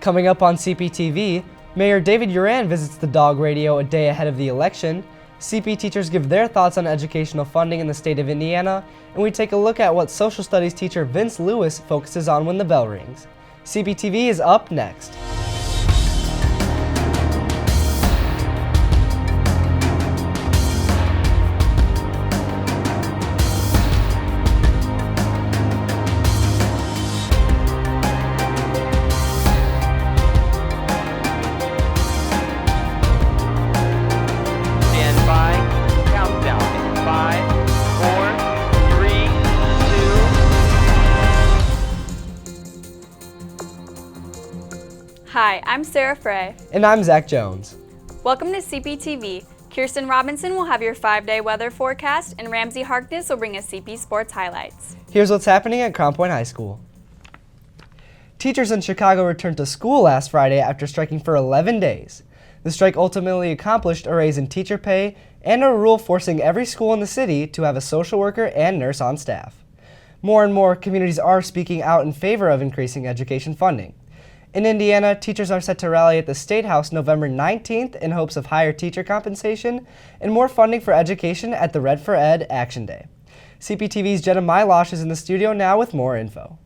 Coming up on CPTV, Mayor David Uran visits the dog radio a day ahead of the election, CP teachers give their thoughts on educational funding in the state of Indiana, and we take a look at what social studies teacher Vince Lewis focuses on when the bell rings. CPTV is up next. Hi, I'm Sarah Frey. And I'm Zach Jones. Welcome to CPTV. Kirsten Robinson will have your 5-day weather forecast, and Ramsey Harkness will bring us CP Sports highlights. Here's what's happening at Crown Point High School. Teachers in Chicago returned to school last Friday after striking for 11 days. The strike ultimately accomplished a raise in teacher pay and a rule forcing every school in the city to have a social worker and nurse on staff. More and more communities are speaking out in favor of increasing education funding. In Indiana, teachers are set to rally at the State House November 19th in hopes of higher teacher compensation and more funding for education at the Red for Ed Action Day. CPTV's Jenna Mylosh is in the studio now with more info.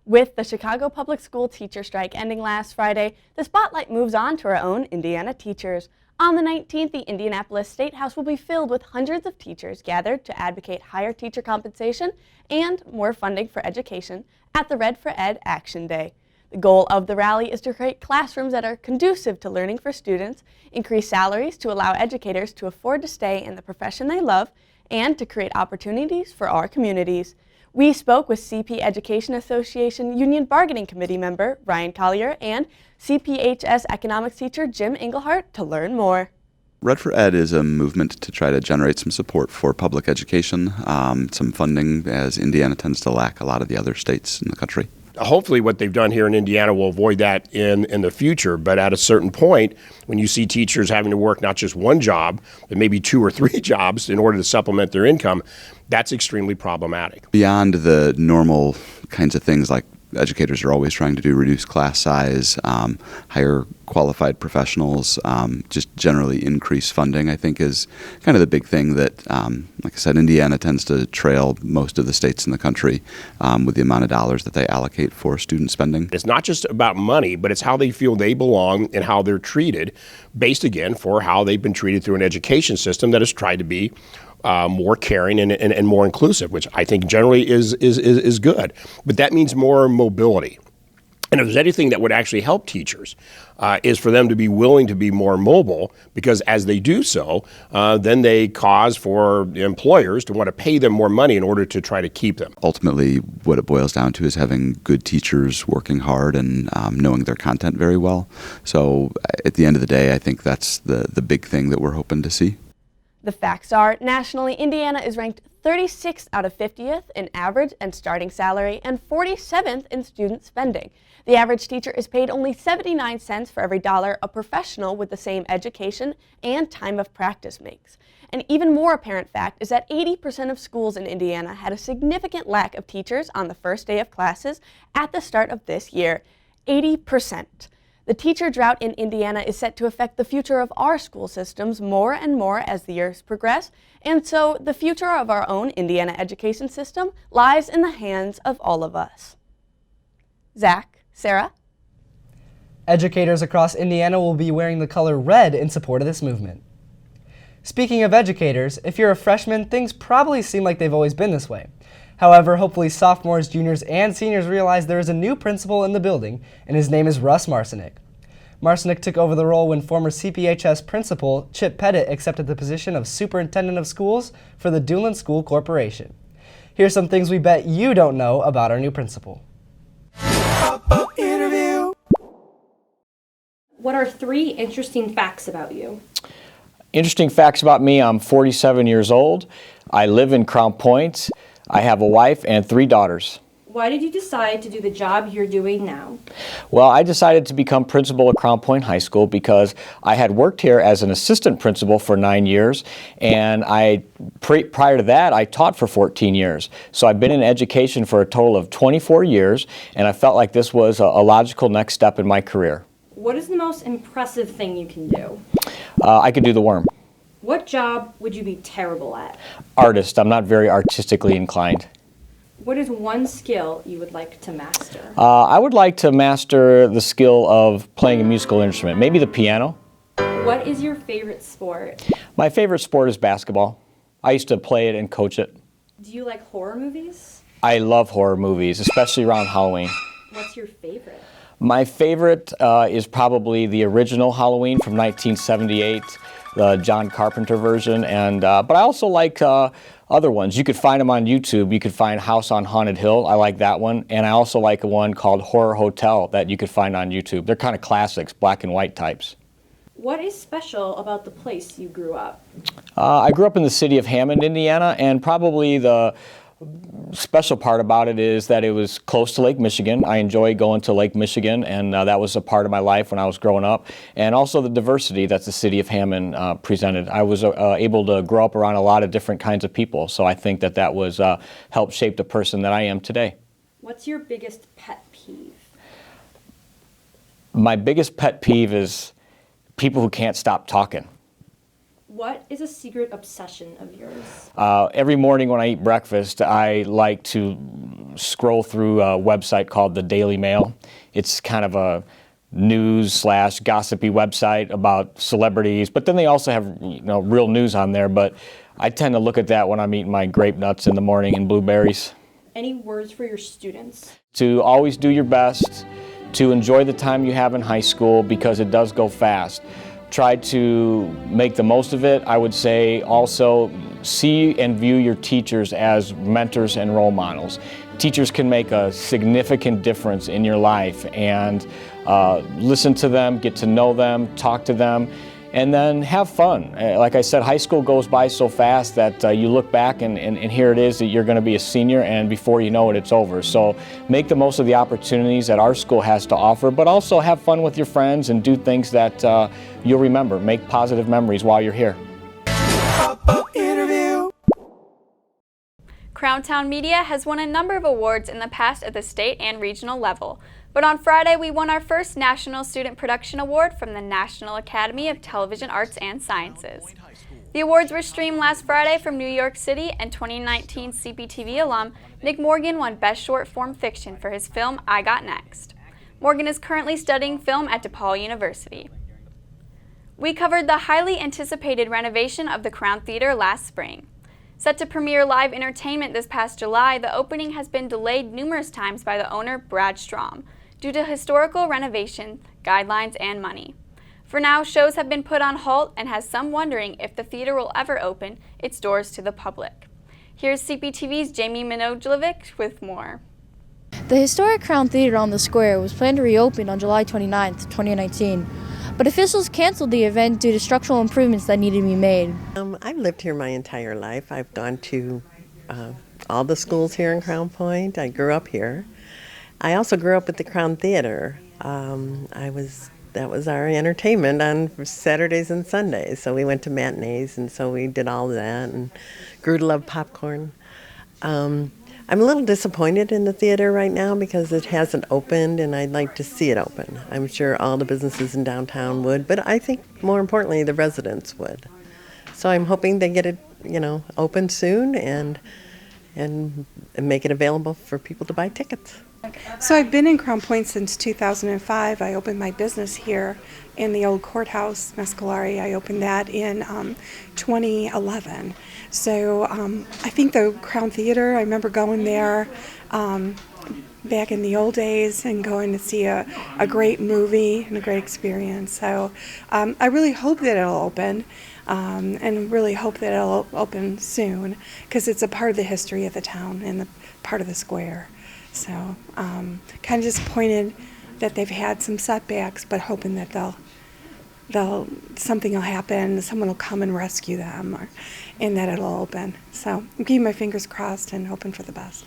With the Chicago Public School teacher strike ending last Friday, the spotlight moves on to our own Indiana teachers. On the 19th, the Indianapolis State House will be filled with hundreds of teachers gathered to advocate higher teacher compensation and more funding for education at the Red for Ed Action Day. The goal of the rally is to create classrooms that are conducive to learning for students, increase salaries to allow educators to afford to stay in the profession they love, and to create opportunities for our communities. We spoke with CP Education Association Union Bargaining Committee member Ryan COLLIER and CPHS economics teacher Jim Englehart to learn more. Red for Ed is a movement to try to generate some support for public education, some funding, as Indiana tends to lack a lot of the other states in the country. Hopefully what they've done here in Indiana will avoid that in the future, but at a certain point, when you see teachers having to work not just one job, but maybe 2 or 3 jobs in order to supplement their income, that's extremely problematic. Beyond the normal kinds of things like educators are always trying to do, reduce class size, hire qualified professionals, just generally increase funding, I think is kind of the big thing that, like I said, Indiana tends to trail most of the states in the country with the amount of dollars that they allocate for student spending. It's not just about money, but it's how they feel they belong and how they're treated, based again for how they've been treated through an education system that has tried to be more caring and more inclusive, which I think generally is good. But that means more mobility. And if there's anything that would actually help teachers, is for them to be willing to be more mobile, because as they do so, then they cause for employers to want to pay them more money in order to try to keep them. Ultimately, what it boils down to is having good teachers working hard and knowing their content very well. So at the end of the day, I think that's the big thing that we're hoping to see. The facts are, nationally, Indiana is ranked 36th out of 50th in average and starting salary and 47th in student spending. The average teacher is paid only 79 cents for every dollar a professional with the same education and time of practice makes. An even more apparent fact is that 80% of schools in Indiana had a significant lack of teachers on the first day of classes at the start of this year. 80%. The teacher drought in Indiana is set to affect the future of our school systems more and more as the years progress, and so the future of our own Indiana education system lies in the hands of all of us. Zach, Sarah? Educators across Indiana will be wearing the color red in support of this movement. Speaking of educators, if you're a freshman, things probably seem like they've always been this way. However, hopefully sophomores, juniors, and seniors realize there is a new principal in the building, and his name is Russ Marcinick. Marcinick took over the role when former CPHS principal Chip Pettit accepted the position of superintendent of schools for the Duneland School Corporation. Here's some things we bet you don't know about our new principal. What are 3 interesting facts about you? Interesting facts about me: I'm 47 years old. I live in Crown Point. I have a wife and 3 daughters. Why did you decide to do the job you're doing now? Well, I decided to become principal at Crown Point High School because I had worked here as an assistant principal for 9 years, and prior to that, I taught for 14 years. So I've been in education for a total of 24 years, and I felt like this was a logical next step in my career. What is the most impressive thing you can do? I could do the worm. What job would you be terrible at? Artist. I'm not very artistically inclined. What is one skill you would like to master? I would like to master the skill of playing a musical instrument, maybe the piano. What is your favorite sport? My favorite sport is basketball. I used to play it and coach it. Do you like horror movies? I love horror movies, especially around Halloween. What's your favorite? My favorite is probably the original Halloween from 1978, the John Carpenter version, and but I also like other ones. You could find them on YouTube. You could find House on Haunted Hill. I like that one. And I also like one called Horror Hotel that you could find on YouTube. They're kind of classics, black and white types. What is special about the place you grew up? I grew up in the city of Hammond, Indiana, and probably the special part about it is that it was close to Lake Michigan. I enjoy going to Lake Michigan, and that was a part of my life when I was growing up. And also the diversity that the city of Hammond presented. I was able to grow up around a lot of different kinds of people, so I think that that was helped shape the person that I am today. What's your biggest pet peeve? My biggest pet peeve is people who can't stop talking. What is a secret obsession of yours? Every morning when I eat breakfast, I like to scroll through a website called the Daily Mail. It's kind of a news/gossipy website about celebrities, but then they also have real news on there. But I tend to look at that when I'm eating my grape nuts in the morning and blueberries. Any words for your students? To always do your best, to enjoy the time you have in high school because it does go fast. Try to make the most of it. I would say also see and view your teachers as mentors and role models. Teachers can make a significant difference in your life, and listen to them, get to know them, talk to them, and then have fun. Like I said, high school goes by so fast that you look back and here it is that you're going to be a senior, and before you know it, it's over. So make the most of the opportunities that our school has to offer, but also have fun with your friends and do things that you'll remember. Make positive memories while you're here. Crowntown Media has won a number of awards in the past at the state and regional level. But on Friday, we won our first National Student Production Award from the National Academy of Television Arts and Sciences. The awards were streamed last Friday from New York City, and 2019 CPTV alum Nick Morgan won Best Short Form Fiction for his film I Got Next. Morgan is currently studying film at DePaul University. We covered the highly anticipated renovation of the Crown Theater last spring. Set to premiere live entertainment this past July, the opening has been delayed numerous times by the owner, Brad Strom, due to historical renovation, guidelines, and money. For now, shows have been put on halt and has some wondering if the theater will ever open its doors to the public. Here's CPTV's Jamie MANOJLOVIC with more. The historic Crown Theater on the Square was planned to reopen on July 29, 2019, but officials canceled the event due to structural improvements that needed to be made. I've lived here my entire life. I've gone to all the schools here in Crown Point. I grew up here. I also grew up at the Crown Theater. That was our entertainment on Saturdays and Sundays. So we went to matinees, and so we did all that and grew to love popcorn. I'm a little disappointed in the theater right now because it hasn't opened, and I'd like to see it open. I'm sure all the businesses in downtown would, but I think more importantly the residents would. So I'm hoping they get it, open soon and make it available for people to buy tickets. So I've been in Crown Point since 2005. I opened my business here in the old courthouse, Mescalari. I opened that in 2011. So I think the Crown Theater, I remember going there back in the old days and going to see a great movie and a great experience. So I really hope that it'll open. And really hope that it'll open soon because it's a part of the history of the town and the part of the square. So kind of disappointed that they've had some setbacks, but hoping that something will happen, someone will come and rescue them, and that it'll open. So I'm keeping my fingers crossed and hoping for the best.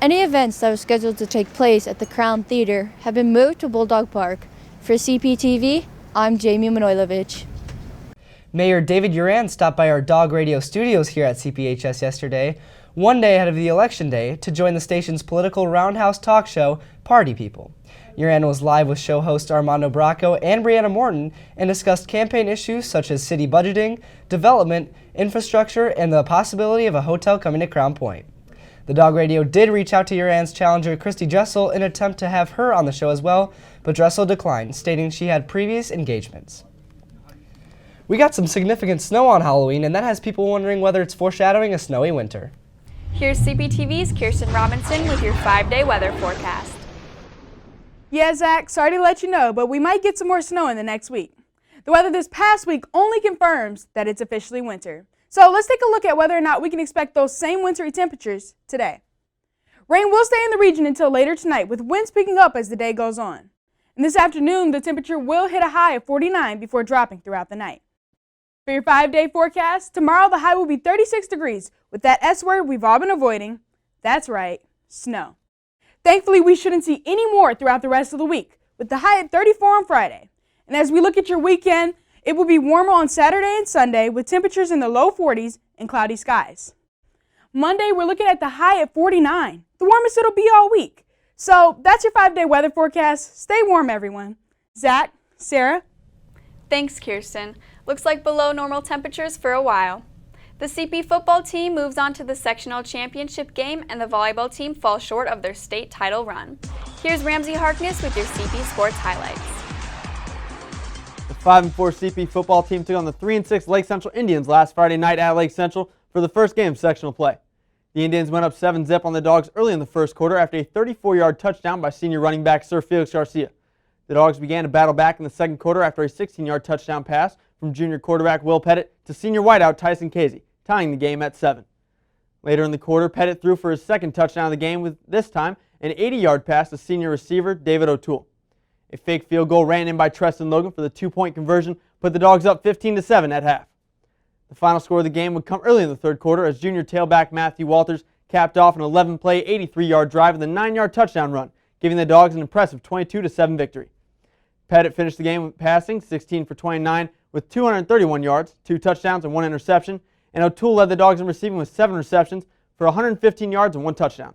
Any events that were scheduled to take place at the Crown Theater have been moved to Bulldog Park. For CPTV, I'm Jamie MANOJLOVIC. Mayor David Uran stopped by our dog radio studios here at CPHS yesterday, one day ahead of the election day, to join the station's political roundhouse talk show, Party People. Uran was live with show host Armando BRACCO and Brianna Morton and discussed campaign issues such as city budgeting, development, infrastructure, and the possibility of a hotel coming to Crown Point. The dog radio did reach out to Uran's challenger Christy Dressel in an attempt to have her on the show as well, but Dressel declined, stating she had previous engagements. We got some significant snow on Halloween, and that has people wondering whether it's foreshadowing a snowy winter. Here's CPTV's Kirsten Robinson with your 5-day weather forecast. Yeah, Zach, sorry to let you know, but we might get some more snow in the next week. The weather this past week only confirms that it's officially winter. So let's take a look at whether or not we can expect those same wintry temperatures today. Rain will stay in the region until later tonight, with winds picking up as the day goes on. And this afternoon, the temperature will hit a high of 49 before dropping throughout the night. For your 5-day forecast, tomorrow the high will be 36 degrees with that S word we've all been avoiding. That's right, snow. Thankfully, we shouldn't see any more throughout the rest of the week, with the high at 34 on Friday. And as we look at your weekend, it will be warmer on Saturday and Sunday with temperatures in the low 40s and cloudy skies. Monday, we're looking at the high at 49, the warmest it'll be all week. So that's your 5-day weather forecast. Stay warm, everyone. Zach, Sarah. Thanks, Kirsten. Looks like below normal temperatures for a while. The CP football team moves on to the sectional championship game, and the volleyball team falls short of their state title run. Here's Ramsey Harkness with your CP sports highlights. The 5-4 CP football team took on the 3-6 Lake Central Indians last Friday night at Lake Central for the first game of sectional play. The Indians went up 7-0 on the Dogs early in the first quarter after a 34-yard touchdown by senior running back Sir Felix Garcia. The Dogs began to battle back in the second quarter after a 16-yard touchdown pass from junior quarterback Will Pettit to senior wideout Tyson Casey, tying the game at 7. Later in the quarter, Pettit threw for his second touchdown of the game with, this time, an 80-yard pass to senior receiver David O'Toole. A fake field goal ran in by Treston Logan for the 2-point conversion, put the Dogs up 15-7 at half. The final score of the game would come early in the third quarter as junior tailback Matthew Walters capped off an 11-play, 83-yard drive with a 9-yard touchdown run, giving the Dogs an impressive 22-7 victory. Pettit finished the game with passing 16 for 29 with 231 yards, 2 touchdowns, and 1 interception, and O'Toole led the Dogs in receiving with 7 receptions for 115 yards and 1 touchdown.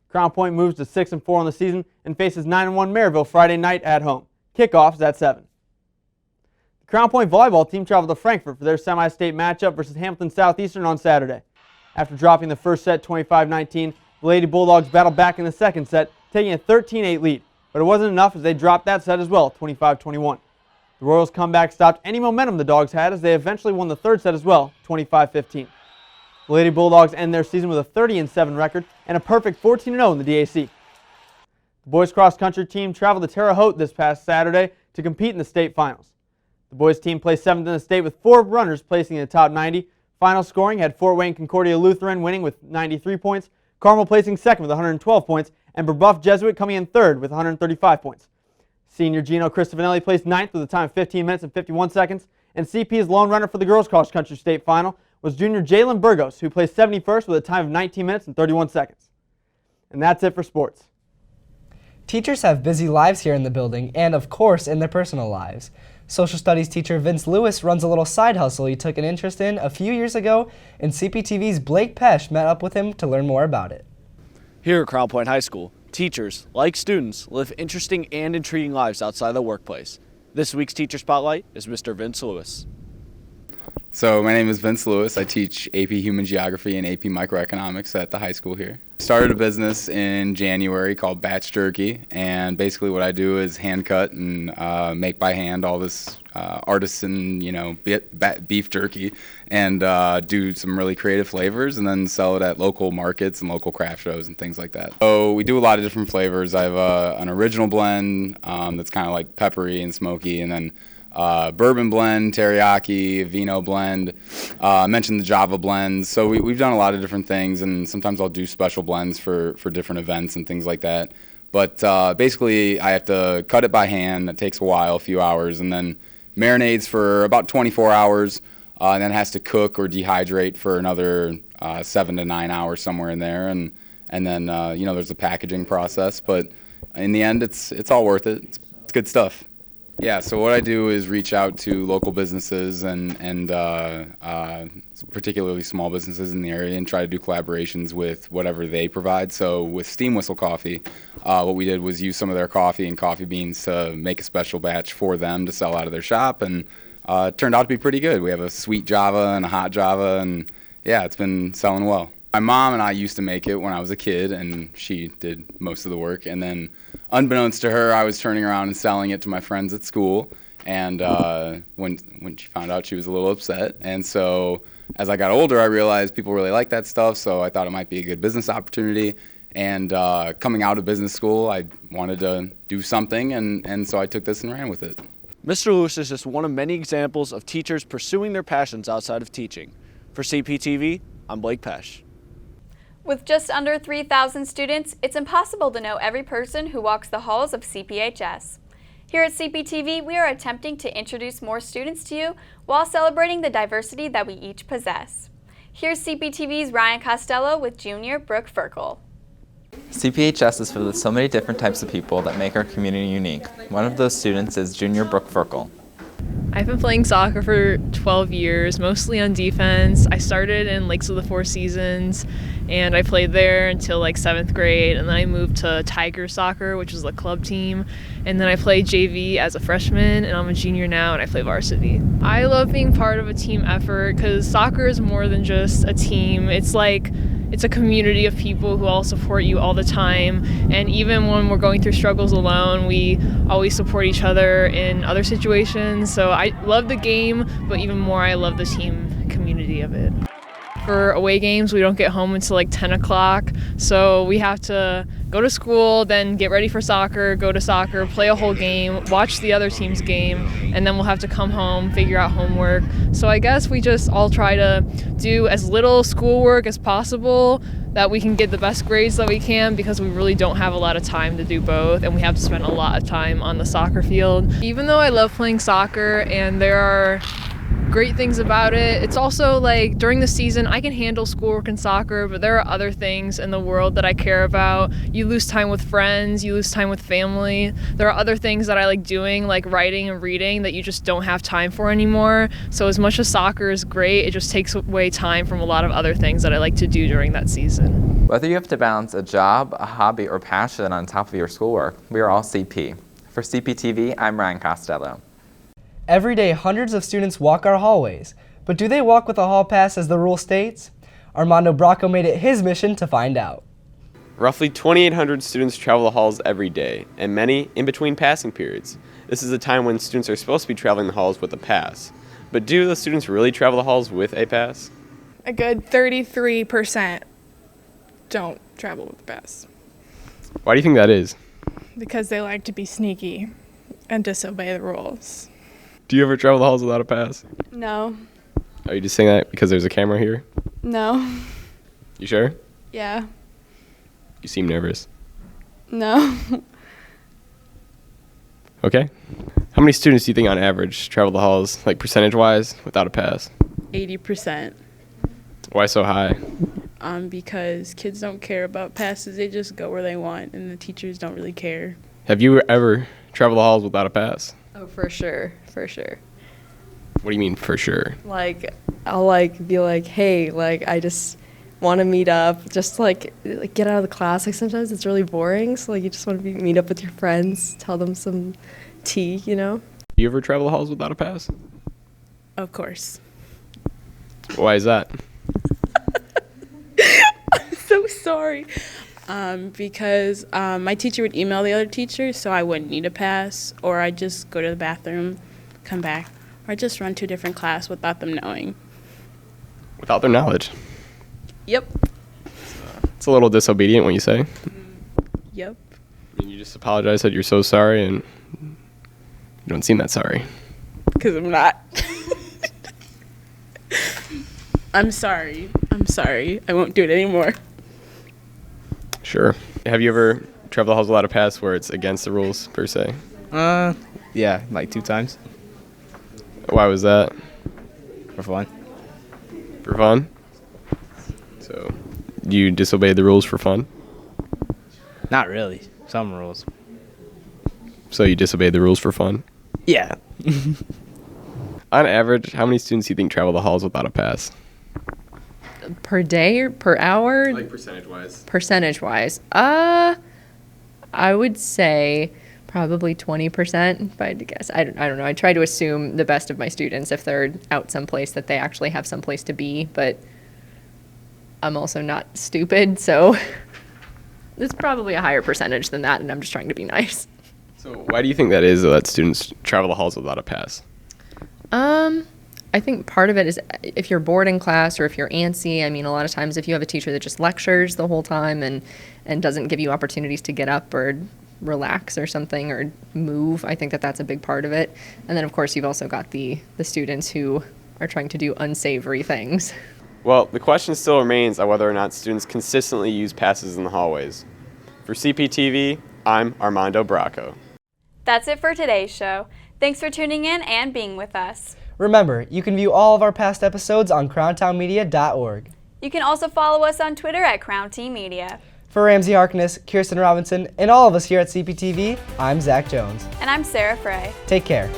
Crown Point moves to 6-4 on the season and faces 9-1 Maryville Friday night at home. Kickoff is at 7. The Crown Point volleyball team traveled to Frankfort for their semi-state matchup versus Hamilton Southeastern on Saturday. After dropping the first set 25-19, the Lady Bulldogs battled back in the second set, taking a 13-8 lead, but it wasn't enough as they dropped that set as well, 25-21. The Royals' comeback stopped any momentum the Dogs had as they eventually won the third set as well, 25-15. The Lady Bulldogs end their season with a 30-7 record and a perfect 14-0 in the DAC. The boys' cross-country team traveled to Terre Haute this past Saturday to compete in the state finals. The boys' team placed 7th in the state with 4 runners placing in the top 90. Final scoring had Fort Wayne Concordia Lutheran winning with 93 points, Carmel placing 2nd with 112 points, and Brebeuf Jesuit coming in 3rd with 135 points. Senior Gino Cristofanelli placed 9th with a time of 15 minutes and 51 seconds, and CP's lone runner for the girls' cross-country state final was junior Jalen Burgos, who placed 71st with a time of 19 minutes and 31 seconds. And that's it for sports. Teachers have busy lives here in the building and, of course, in their personal lives. Social studies teacher Vince Lewis runs a little side hustle he took an interest in a few years ago, and CPTV's Blake PETERSON met up with him to learn more about it. Here at Crown Point High School, teachers, like students, live interesting and intriguing lives outside the workplace. This week's Teacher Spotlight is Mr. Vince Lewis. So my name is Vince Lewis. I teach AP Human Geography and AP Microeconomics at the high school here. Started a business in January called Batch Jerky, and basically what I do is hand cut and make by hand all this artisan, beef jerky, and do some really creative flavors, and then sell it at local markets and local craft shows and things like that. So we do a lot of different flavors. I have an original blend that's kind of like peppery and smoky, and then bourbon blend, teriyaki, vino blend. I mentioned the Java blends. So we've done a lot of different things, and sometimes I'll do special blends for different events and things like that. But basically, I have to cut it by hand. That takes a while, a few hours, and then marinades for about 24 hours, and then it has to cook or dehydrate for another 7 to 9 hours, somewhere in there. And and then there's the packaging process. But in the end, it's all worth it. It's good stuff. Yeah, so what I do is reach out to local businesses and particularly small businesses in the area and try to do collaborations with whatever they provide. So with Steam Whistle Coffee, what we did was use some of their coffee and coffee beans to make a special batch for them to sell out of their shop, and it turned out to be pretty good. We have a sweet Java and a hot Java, and yeah, it's been selling well. My mom and I used to make it when I was a kid, and she did most of the work. And then, unbeknownst to her, I was turning around and selling it to my friends at school. And when she found out, she was a little upset. And so, as I got older, I realized people really like that stuff. So I thought it might be a good business opportunity. And coming out of business school, I wanted to do something, and so I took this and ran with it. Mr. Lewis is just one of many examples of teachers pursuing their passions outside of teaching. For CPTV, I'm Blake Pesh. With just under 3,000 students, it's impossible to know every person who walks the halls of CPHS. Here at CPTV, we are attempting to introduce more students to you while celebrating the diversity that we each possess. Here's CPTV's Ryan Costello with Junior Brooke Ferkel. CPHS is filled with so many different types of people that make our community unique. One of those students is Junior Brooke Ferkel. I've been playing soccer for 12 years, mostly on defense. I started in Lakes of the Four Seasons, and I played there until like 7th grade, and then I moved to Tiger Soccer, which is the club team, and then I played JV as a freshman, and I'm a junior now, and I play varsity. I love being part of a team effort because soccer is more than just a team. It's a community of people who all support you all the time, and even when we're going through struggles alone, we always support each other in other situations. So I love the game, but even more I love the team community of it. For away games, we don't get home until like 10 o'clock, so we have to go to school, then get ready for soccer, go to soccer, play a whole game, watch the other team's game, and then we'll have to come home, figure out homework. So I guess we just all try to do as little schoolwork as possible that we can get the best grades that we can, because we really don't have a lot of time to do both, and we have to spend a lot of time on the soccer field. Even though I love playing soccer and there are great things about it, it's also like during the season I can handle schoolwork and soccer, but there are other things in the world that I care about. You lose time with friends, you lose time with family. There are other things that I like doing, like writing and reading, that you just don't have time for anymore. So as much as soccer is great, it just takes away time from a lot of other things that I like to do during that season. Whether you have to balance a job, a hobby, or passion on top of your schoolwork, we are all CP. For CPTV, I'm Ryan Costello. Every day, hundreds of students walk our hallways, but do they walk with a hall pass as the rule states? Armando BRACCO made it his mission to find out. Roughly 2,800 students travel the halls every day, and many in between passing periods. This is a time when students are supposed to be traveling the halls with a pass. But do the students really travel the halls with a pass? A good 33% don't travel with a pass. Why do you think that is? Because they like to be sneaky and disobey the rules. Do you ever travel the halls without a pass? No. Are you just saying that because there's a camera here? No. You sure? Yeah. You seem nervous. No. Okay. How many students do you think on average travel the halls, like percentage-wise, without a pass? 80%. Why so high? Because kids don't care about passes. They just go where they want, and the teachers don't really care. Have you ever traveled the halls without a pass? Oh, for sure. For sure. What do you mean, for sure? Like, I'll, be like, hey, I just want to meet up, just, get out of the class. Sometimes it's really boring, so, you just want to meet up with your friends, tell them some tea, You ever travel the halls without a pass? Of course. Why is that? I'm so sorry. Because my teacher would email the other teachers, so I wouldn't need a pass, or I'd just go to the bathroom, come back, or I'd just run to a different class without them knowing. Without their knowledge? Yep. It's a little disobedient when you say. Yep. And you just apologize, said you're so sorry, and you don't seem that sorry. Because I'm not. I'm sorry. I won't do it anymore. Sure. Have you ever traveled the halls without a pass where it's against the rules, per se? Yeah, 2 times. Why was that? For fun. For fun? So, you disobeyed the rules for fun? Not really. Some rules. So you disobey the rules for fun? Yeah. On average, how many students do you think travel the halls without a pass? Per day or per hour? Like percentage-wise. Percentage-wise. I would say probably 20%, if I had to guess. I don't know. I try to assume the best of my students if they're out someplace that they actually have someplace to be, but I'm also not stupid, so it's probably a higher percentage than that, and I'm just trying to be nice. So why do you think that is, though, that students travel the halls without a pass? I think part of it is if you're bored in class or if you're antsy. I mean, a lot of times if you have a teacher that just lectures the whole time and doesn't give you opportunities to get up or relax or something or move, I think that that's a big part of it. And then, of course, you've also got the students who are trying to do unsavory things. Well, the question still remains on whether or not students consistently use passes in the hallways. For CPTV, I'm Armando Bracco. That's it for today's show. Thanks for tuning in and being with us. Remember, you can view all of our past episodes on crowntownmedia.org. You can also follow us on Twitter at Crown T Media. For Ramsey Harkness, Kirsten Robinson, and all of us here at CPTV, I'm Zach Jones. And I'm Sarah Frey. Take care.